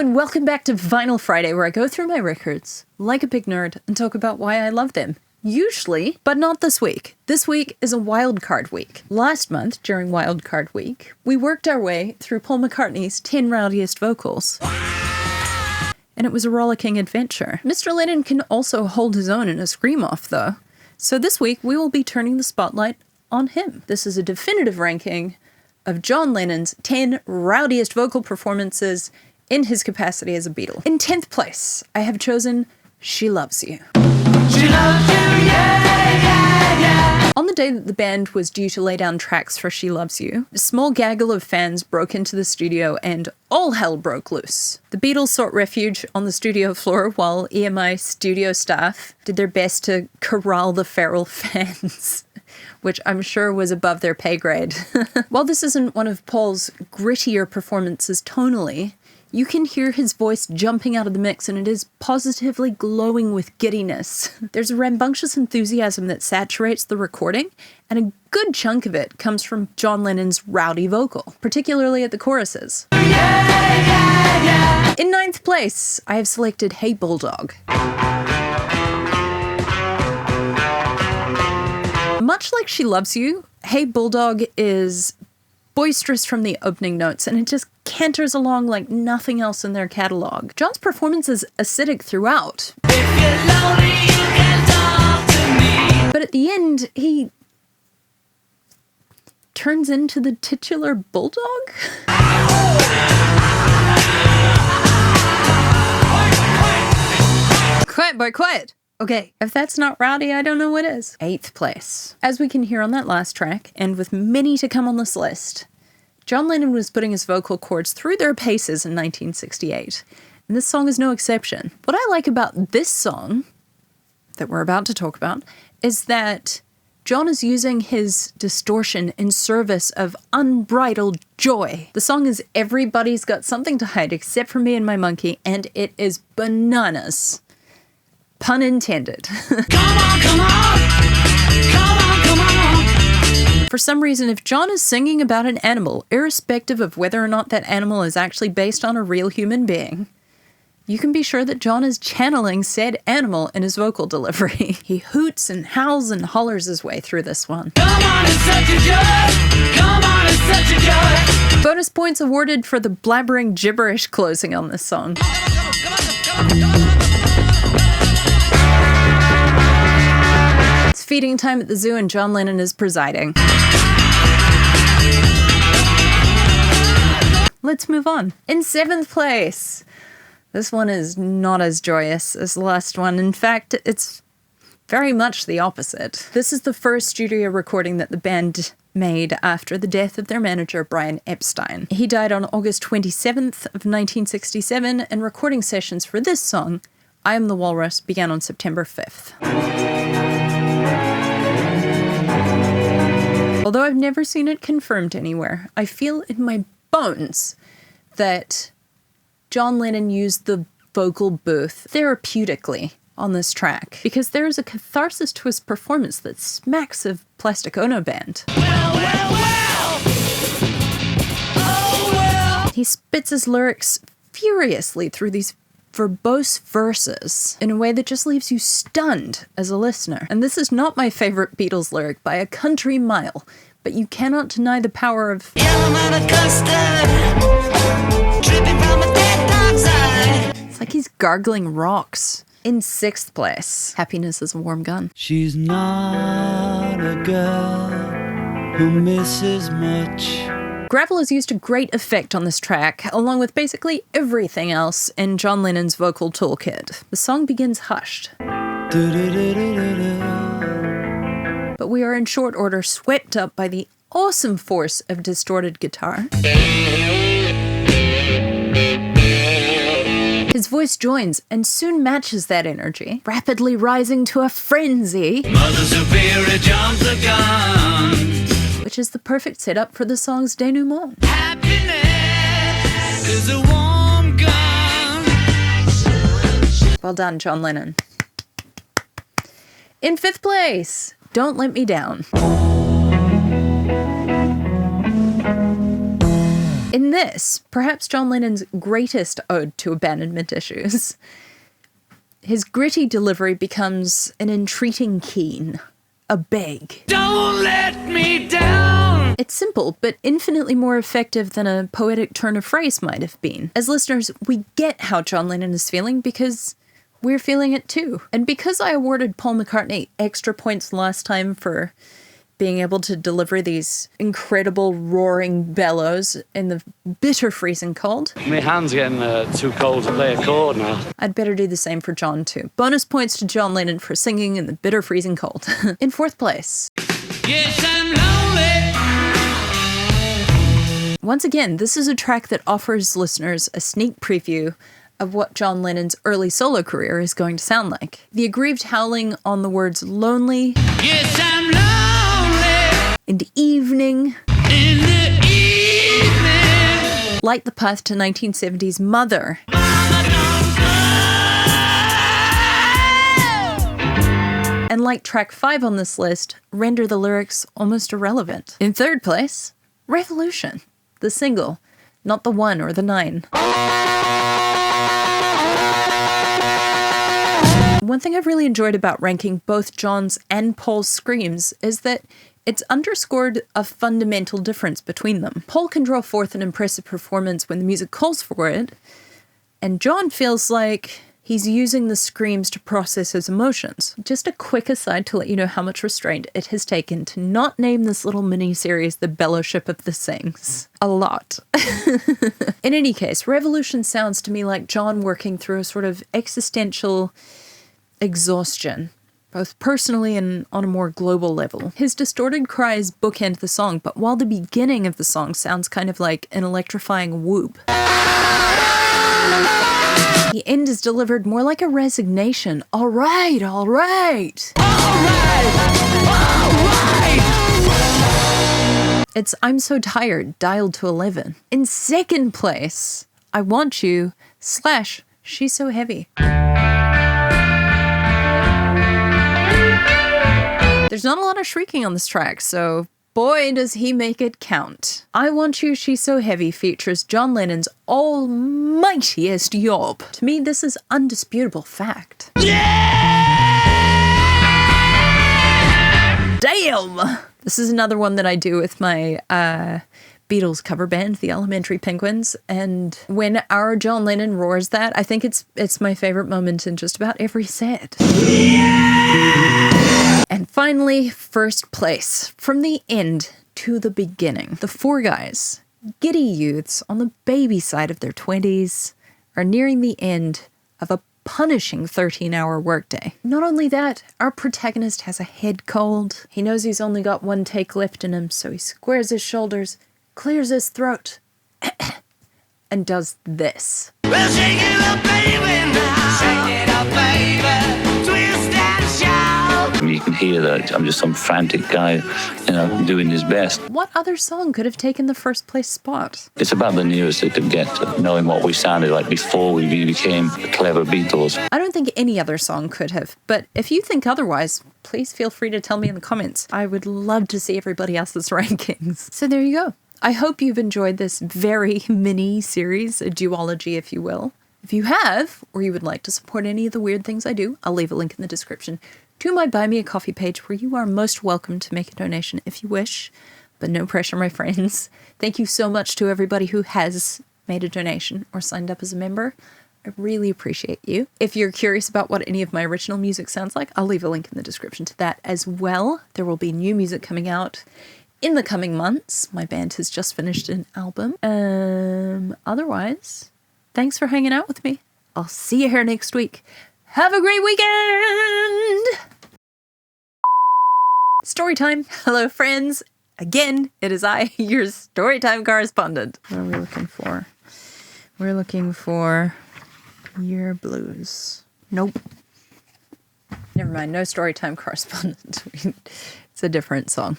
and welcome back to Vinyl Friday, where I go through my records like a big nerd and talk about why I love them. Usually, but not this week. This week is a wildcard week. Last month, during wildcard week, we worked our way through Paul McCartney's 10 rowdiest vocals. And it was a rollicking adventure. Mr. Lennon can also hold his own in a scream-off, though. So this week, we will be turning the spotlight on him. This is a definitive ranking of John Lennon's 10 rowdiest vocal performances in his capacity as a Beatle. In 10th place, I have chosen She Loves You. She loves you, yeah, yeah, yeah. On the day that the band was due to lay down tracks for She Loves You, a small gaggle of fans broke into the studio and all hell broke loose. The Beatles sought refuge on the studio floor while EMI studio staff did their best to corral the feral fans, which I'm sure was above their pay grade. While this isn't one of Paul's grittier performances tonally, you can hear his voice jumping out of the mix, and it is positively glowing with giddiness. There's a rambunctious enthusiasm that saturates the recording, and a good chunk of it comes from John Lennon's rowdy vocal, particularly at the choruses. Yeah, yeah, yeah. In 9th place, I have selected Hey Bulldog. Much like She Loves You, Hey Bulldog is boisterous from the opening notes, and it just canters along like nothing else in their catalogue. John's performance is acidic throughout. If you're lonely, you can talk to me. But at the end, he turns into the titular bulldog? Quiet, boy, quiet. Okay, if that's not rowdy, I don't know what is. 8th place. As we can hear on that last track, and with many to come on this list, John Lennon was putting his vocal cords through their paces in 1968, and this song is no exception. What I like about this song, that we're about to talk about, is that John is using his distortion in service of unbridled joy. The song is Everybody's Got Something to Hide Except for Me and My Monkey, and it is bananas. Pun intended. Come on, come on! Come on, come on! For some reason, if John is singing about an animal, irrespective of whether or not that animal is actually based on a real human being, you can be sure that John is channeling said animal in his vocal delivery. He hoots and howls and hollers his way through this one. Come on, it's such a joy! Come on, it's such a joy! Bonus points awarded for the blabbering gibberish closing on this song. It's feeding time at the zoo and John Lennon is presiding. Let's move on. In 7th place, this one is not as joyous as the last one. In fact, it's very much the opposite. This is the first studio recording that the band made after the death of their manager, Brian Epstein. He died on August 27th of 1967, and recording sessions for this song, I Am the Walrus, began on September 5th. Although I've never seen it confirmed anywhere, I feel in my bones that John Lennon used the vocal booth therapeutically on this track, because there is a catharsis to his performance that smacks of Plastic Ono Band. Well, well, well. Oh, well. He spits his lyrics furiously through these verbose verses in a way that just leaves you stunned as a listener. And this is not my favorite Beatles lyric by a country mile, but you cannot deny the power of it's like he's gargling rocks. In 6th place, Happiness is a Warm Gun. She's not a girl who misses much. Gravel is used to great effect on this track, along with basically everything else in John Lennon's vocal toolkit. The song begins hushed. But we are in short order swept up by the awesome force of distorted guitar. His voice joins and soon matches that energy, rapidly rising to a frenzy. Mother Superior jumps the gun, which is the perfect setup for the song's denouement. Happiness is a warm gun. Well done, John Lennon. In 5th place, Don't Let Me Down. In this, perhaps John Lennon's greatest ode to abandonment issues, his gritty delivery becomes an entreating keen, a beg. Don't let me down! It's simple, but infinitely more effective than a poetic turn of phrase might have been. As listeners, we get how John Lennon is feeling because we're feeling it too. And because I awarded Paul McCartney extra points last time for being able to deliver these incredible roaring bellows in the bitter freezing cold. My hand's getting too cold to play a chord now. I'd better do the same for John too. Bonus points to John Lennon for singing in the bitter freezing cold. In fourth place. Yes, I'm lonely. Once again, this is a track that offers listeners a sneak preview of what John Lennon's early solo career is going to sound like. The aggrieved howling on the words lonely. Yes, I'm lonely. And evening. In the evening. Light the path to 1970s Mother. And like track 5 on this list, render the lyrics almost irrelevant. In third place, Revolution, the single, not the 1 or the 9. One thing I've really enjoyed about ranking both John's and Paul's screams is that it's underscored a fundamental difference between them. Paul can draw forth an impressive performance when the music calls for it, and John feels like he's using the screams to process his emotions. Just a quick aside to let you know how much restraint it has taken to not name this little mini-series The Bellowship of the Sings. A lot. In any case, Revolution sounds to me like John working through a sort of existential exhaustion, both personally and on a more global level. His distorted cries bookend the song, but while the beginning of the song sounds kind of like an electrifying whoop, the end is delivered more like a resignation. All right, all right. All right, all right. It's I'm So Tired, dialed to 11. In second place, I Want You / She's So Heavy. There's not a lot of shrieking on this track, so boy does he make it count. I Want You, She's So Heavy features John Lennon's almightiest yob. To me, this is undisputable fact. Yeah! Damn! This is another one that I do with my Beatles cover band, the Elementary Penguins, and when our John Lennon roars that, I think it's my favorite moment in just about every set. Yeah! And finally, first place, from the end to the beginning. The four guys, giddy youths on the baby side of their 20s, are nearing the end of a punishing 13-hour workday. Not only that, our protagonist has a head cold. He knows he's only got one take left in him, so he squares his shoulders, clears his throat, and does this. Well, shake it up, baby, now. Shake it up, baby. Twist and shout. You can hear that I'm just some frantic guy, doing his best. What other song could have taken the first place spot? It's about the nearest they could get to knowing what we sounded like before we became the clever Beatles. I don't think any other song could have, but if you think otherwise, please feel free to tell me in the comments. I would love to see everybody else's rankings. So there you go. I hope you've enjoyed this very mini series, a duology if you will. If you have, or you would like to support any of the weird things I do, I'll leave a link in the description to my Buy Me a Coffee page where you are most welcome to make a donation if you wish, but no pressure, my friends. Thank you so much to everybody who has made a donation or signed up as a member. I really appreciate you. If you're curious about what any of my original music sounds like, I'll leave a link in the description to that as well. There will be new music coming out in the coming months. My band has just finished an album. Otherwise, thanks for hanging out with me. I'll see you here next week. Have a great weekend! Storytime. Hello, friends. Again, it is I, your Storytime correspondent. What are we looking for? We're looking for Year Blues. Nope. Never mind, no Storytime correspondent. It's a different song.